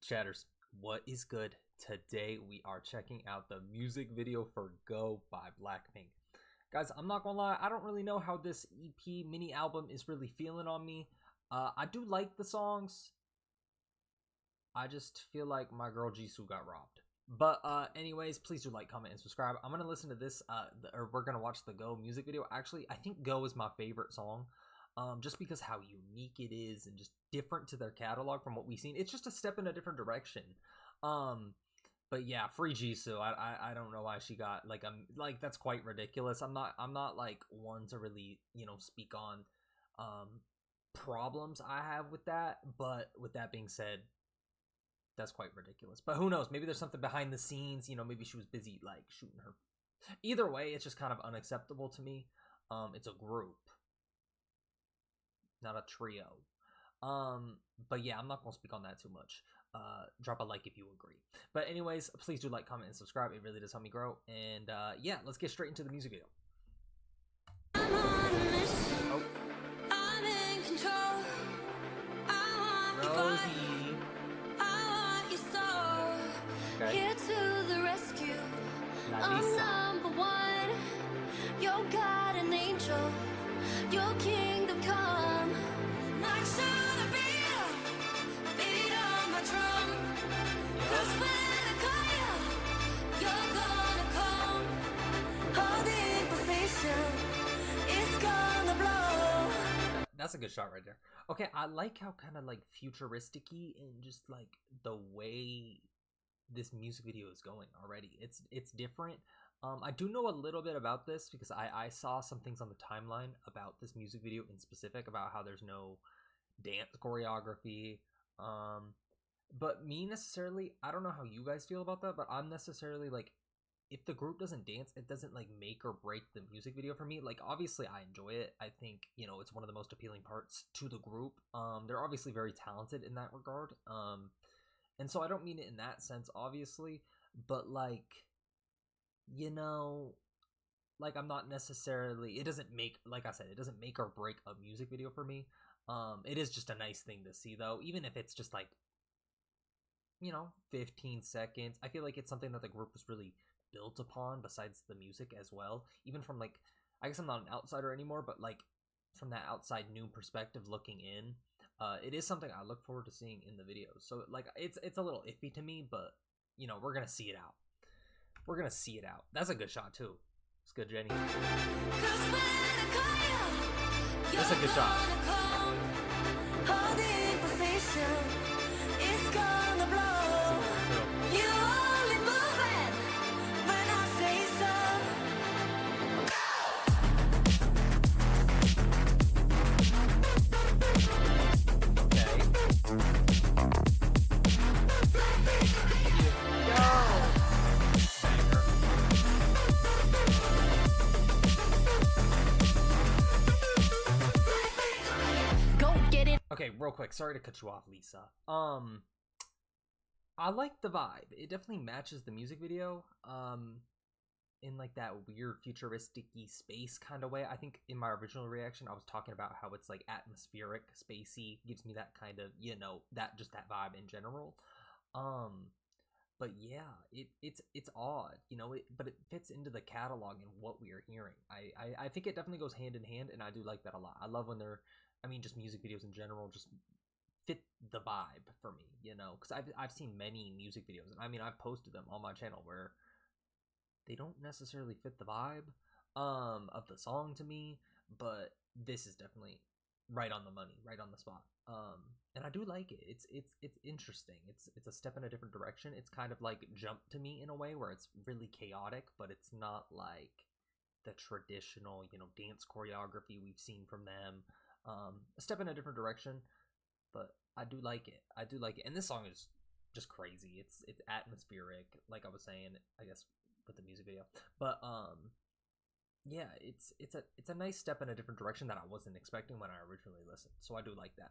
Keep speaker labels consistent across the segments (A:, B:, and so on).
A: Chatters, what is good? Today we are checking out the music video for Go by BLACKPINK. Guys, I'm not gonna lie, I don't really know how this EP mini album is really feeling on me. I do like the songs. I just feel like my girl Jisoo got robbed. But anyways, please do like, comment, and subscribe. I'm gonna listen to this, or we're gonna watch the Go music video. Actually, I think Go is my favorite song. Just because how unique it is and just different to their catalog from what we've seen. It's just a step in a different direction. But yeah, free Jisoo. I don't know why she got like that's quite ridiculous. I'm not like one to really, you know, speak on problems I have with that, but with that being said, that's quite ridiculous. But who knows, maybe there's something behind the scenes, you know, maybe she was busy like shooting her. Either way, it's just kind of unacceptable to me. It's a group, not a trio. But yeah, I'm not gonna speak on that too much. Drop a like if you agree. But anyways, please do like, comment, and subscribe. It really does help me grow. And yeah, let's get straight into the music video. Oh.
B: I'm in control. I want
A: Rosie.
B: I want your soul.
A: Okay.
B: Here to the rescue.
A: Lisa.
B: I'm number one. You're God an angel. Your kingdom come. Not sure to beat on my drum. 'Cause when I call you, you're gonna come. Holding position, it's gonna blow.
A: That's a good shot right there. Okay, I like how kind of like futuristic-y and just like the way this music video is going already. It's different. I do know a little bit about this because I saw some things on the timeline about this music video in specific about how there's no dance choreography. But me necessarily, I don't know how you guys feel about that, but I'm necessarily like, if the group doesn't dance, it doesn't like make or break the music video for me. Like, obviously I enjoy it. I think, you know, it's one of the most appealing parts to the group. They're obviously very talented in that regard. And so I don't mean it in that sense, obviously, but like, you know, like I'm not necessarily, it doesn't make, like I said, it doesn't make or break a music video for me. It is just a nice thing to see though, even if it's just like, you know, 15 seconds. I feel like it's something that the group was really built upon besides the music as well. Even from like, I guess I'm not an outsider anymore, but like from that outside new perspective looking in, it is something I look forward to seeing in the videos. So like it's a little iffy to me, but you know, we're gonna see it out. We're gonna see it out. That's a good shot too. It's good, Jenny. That's a good shot.
B: It's gonna blow. You only moving when I say
A: Okay, real quick, sorry to cut you off, Lisa. I like the vibe. It definitely matches the music video. In like that weird futuristic-y space kind of way. I think in my original reaction, I was talking about how it's like atmospheric, spacey, gives me that kind of, you know, that vibe in general. But yeah, it's odd, you know, but it fits into the catalog and what we are hearing. I think it definitely goes hand in hand, and I do like that a lot. I love when they're, I mean, just music videos in general just fit the vibe for me, you know, because I've seen many music videos, and I mean, I've posted them on my channel where they don't necessarily fit the vibe of the song to me, but this is definitely right on the money, right on the spot. And I do like it. It's interesting. It's a step in a different direction. It's kind of like Jump to me in a way where it's really chaotic, but it's not like the traditional, you know, dance choreography we've seen from them. A step in a different direction, but I do like it. I do like it. And this song is just crazy. It's atmospheric, like I was saying, I guess, with the music video. But yeah, it's a nice step in a different direction that I wasn't expecting when I originally listened. So I do like that.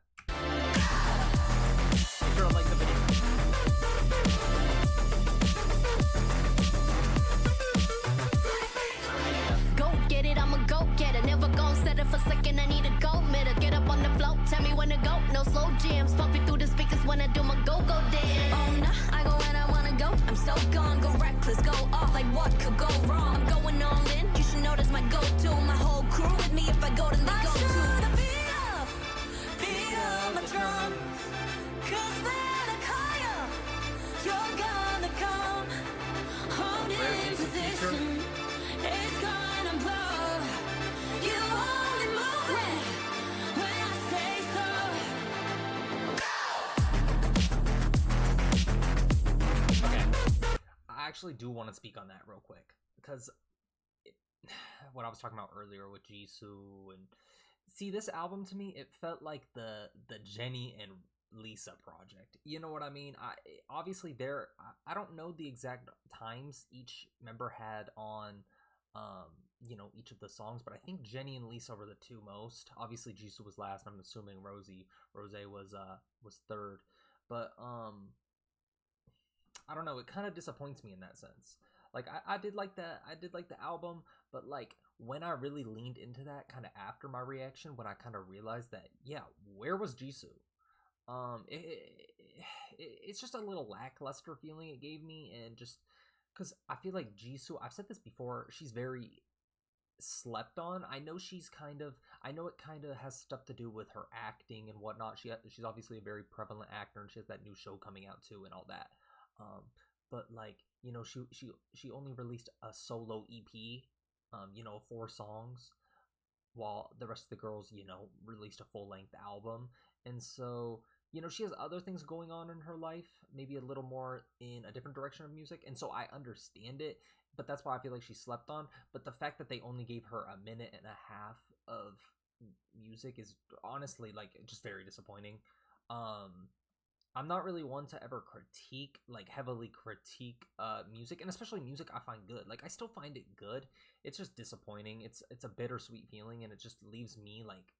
A: Make sure to like the video.
B: go get it, I'm a go-getter. Never gon' settle for second, I need a gold medal. Get up on the float, tell me when to go. No slow jams, pumping through the speakers when I do my go-go dance. so gone, go reckless, go off, like what could go wrong? I'm going all in, you should know that's my go-to. My whole crew with me, if I go then they go too. Beat up my drum, 'cause when I call you, you're gonna come. Hold in position, it's gonna blow. You only move it when I say so.
A: Okay, I actually do want to speak on that real quick because what I was talking about earlier with Jisoo, and see, this album to me, it felt like the Jennie and Lisa project. You know what I mean? Obviously I don't know the exact times each member had on each of the songs, but I think Jennie and Lisa were the two most. Obviously Jisoo was last, and I'm assuming Rose was third. But I don't know, it kind of disappoints me in that sense. Like I did like the album, but like when I really leaned into that kind of after my reaction, when I kind of realized that, yeah, where was Jisoo? It's just a little lackluster feeling it gave me, and just because I feel like Jisoo, I've said this before, she's very slept on. I know it kind of has stuff to do with her acting and whatnot. She's obviously a very prevalent actor, and she has that new show coming out too and all that. But like, she only released a solo EP, 4 songs, while the rest of the girls, released a full-length album. And so, she has other things going on in her life, maybe a little more in a different direction of music, and so I understand it, but that's why I feel like she slept on. But the fact that they only gave her a minute and a half of music is honestly, like, just very disappointing. I'm not really one to ever heavily critique music, and especially music I find good. Like, I still find it good. It's just disappointing. It's a bittersweet feeling, and it just leaves me like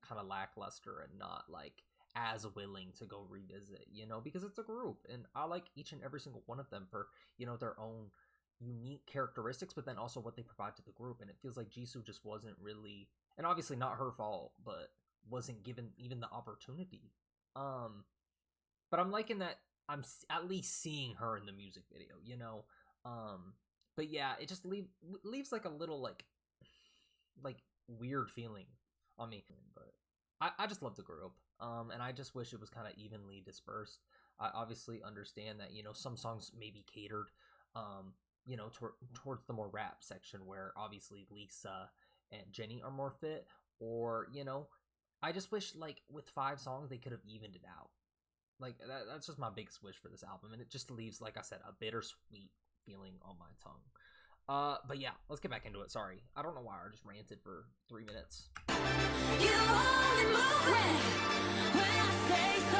A: kind of lackluster and not like as willing to go revisit, because it's a group, and I like each and every single one of them for, their own unique characteristics, but then also what they provide to the group. And it feels like Jisoo just wasn't really, and obviously not her fault, but wasn't given even the opportunity. But I'm liking that I'm at least seeing her in the music video, but yeah, it just leaves like a little like weird feeling on me. But I just love the group, and I just wish it was kind of evenly dispersed. I obviously understand that some songs may be catered towards the more rap section, where obviously Lisa and Jennie are more fit, or I just wish, like, with 5 songs they could have evened it out. Like, that's just my biggest wish for this album, and it just leaves, like I said, a bittersweet feeling on my tongue. But yeah, let's get back into it. Sorry, I don't know why I just ranted for 3 minutes.
B: You only move when I say so.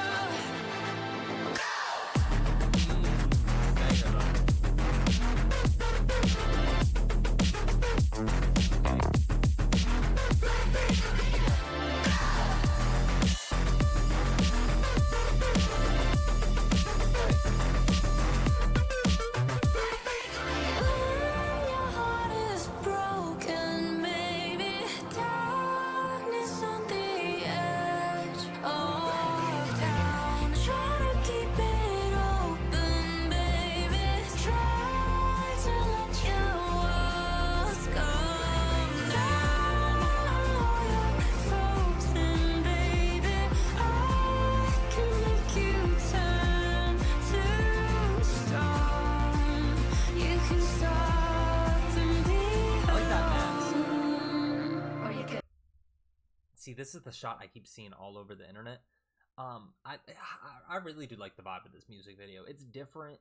A: See, this is the shot I keep seeing all over the internet. I really do like the vibe of this music video. It's different.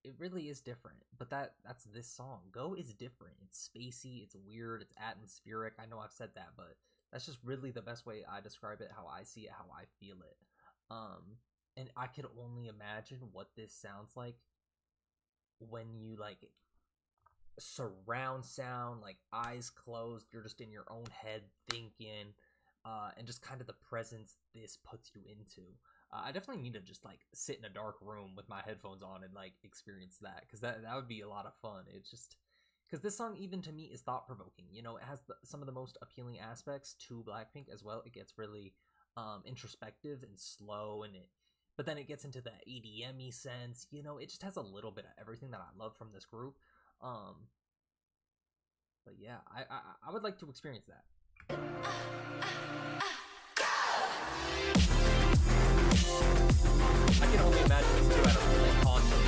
A: It really is different. But that's this song. Go is different. It's spacey. It's weird. It's atmospheric. I know I've said that, but that's just really the best way I describe it. How I see it. How I feel it. And I could only imagine what this sounds like when you like surround sound, like eyes closed, you're just in your own head thinking, and just kind of the presence this puts you into. I definitely need to just like sit in a dark room with my headphones on and like experience that, because that would be a lot of fun. It's just because this song, even to me, is thought-provoking. It has some of the most appealing aspects to Blackpink as well. It gets really introspective and slow, and but then it gets into the EDM-y sense. You know, it just has a little bit of everything that I love from this group. But yeah, I would like to experience that. I can only imagine this two at a full concert.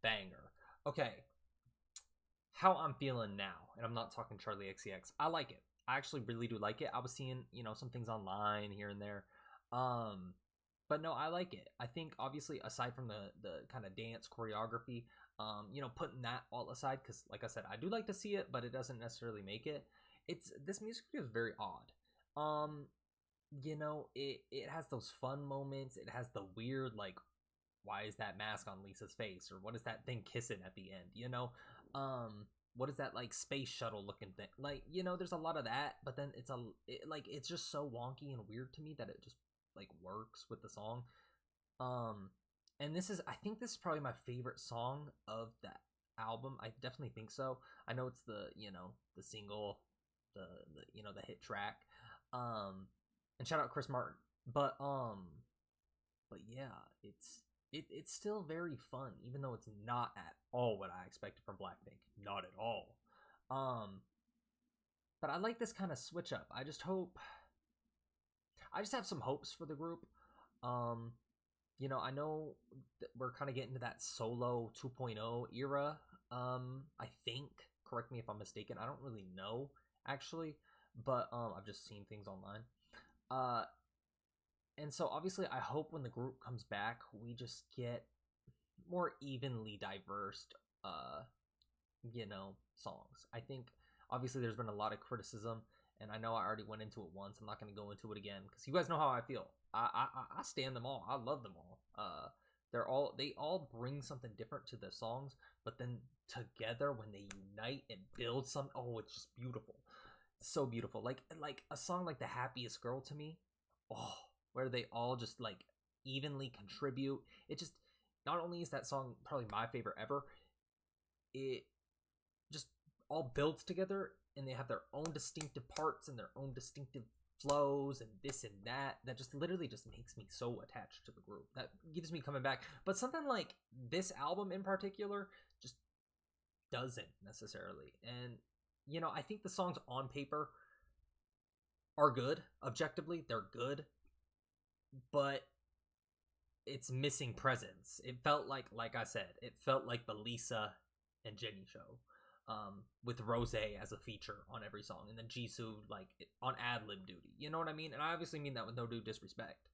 A: Banger. Okay, how I'm feeling now, and I'm not talking Charlie XCX. I like it. I actually really do like it. I was seeing, some things online here and there. But no, I like it. I think obviously aside from the kind of dance choreography, putting that all aside, because like I said, I do like to see it, but it doesn't necessarily make it. This music video is very odd. It has those fun moments. It has the weird, like, why is that mask on Lisa's face, or what is that thing kissing at the end? What is that, like, space shuttle looking thing? Like, there's a lot of that, but then it's just so wonky and weird to me that it just, like, works with the song. And I think this is probably my favorite song of that album. I definitely think so. I know it's the single, the hit track. And shout out Chris Martin. But yeah, it's still very fun, even though it's not at all what I expected from Blackpink. Not at all. But I like this kind of switch up. I just have some hopes for the group. I know that we're kind of getting to that solo 2.0 era. I think, correct me if I'm mistaken. I don't really know, actually, but I've just seen things online. And so obviously I hope when the group comes back, we just get more evenly diverse, songs. I think obviously there's been a lot of criticism, and I know I already went into it once. I'm not going to go into it again because you guys know how I feel. I stand them all. I love them all. They all bring something different to the songs, but then together when they unite and build something, it's just beautiful. It's so beautiful. Like a song like The Happiest Girl to me. Where they all just, like, evenly contribute. It just, not only is that song probably my favorite ever, it just all builds together, and they have their own distinctive parts and their own distinctive flows and this and that just literally just makes me so attached to the group. That gives me coming back. But something like this album in particular just doesn't necessarily. And, I think the songs on paper are good. Objectively, they're good. But it's missing presence. It felt like I said, it felt like the Lisa and Jennie show, with Rose as a feature on every song, and then Jisoo like on ad-lib duty. You know what I mean? And I obviously mean that with no due disrespect.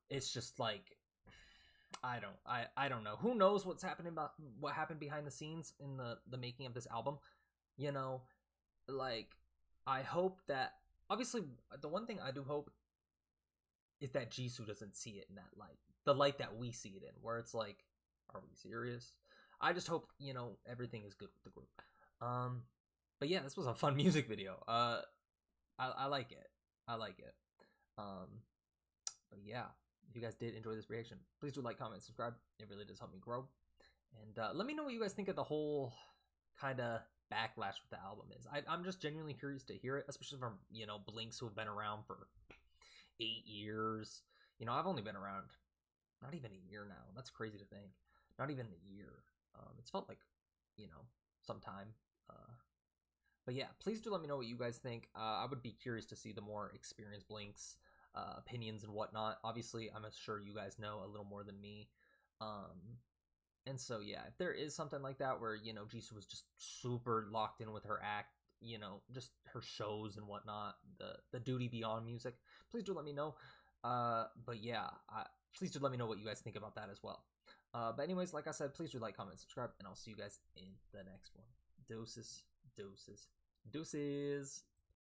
A: It's just like, I don't know. Who knows what happened behind the scenes in the making of this album? Like, I hope that, obviously the one thing I do hope is that Jisoo doesn't see it in that light. The light that we see it in, where it's like, are we serious? I just hope, everything is good with the group. But yeah, this was a fun music video. I like it. But yeah, if you guys did enjoy this reaction, please do like, comment, subscribe. It really does help me grow. And let me know what you guys think of the whole kind of backlash with the album is. I'm just genuinely curious to hear it, especially from, Blinks who have been around for 8 years. I've only been around not even a year now. That's crazy to think. Not even a year. It's felt like, some time. But yeah, please do let me know what you guys think. I would be curious to see the more experienced Blinks opinions and whatnot. Obviously, I'm sure you guys know a little more than me. And so yeah, if there is something like that where, Jisoo was just super locked in with her act, just her shows and whatnot, the duty beyond music, please do let me know. But yeah, please do let me know what you guys think about that as well. But anyways, like I said, please do like, comment, subscribe, and I'll see you guys in the next one. Doses, doses, doses.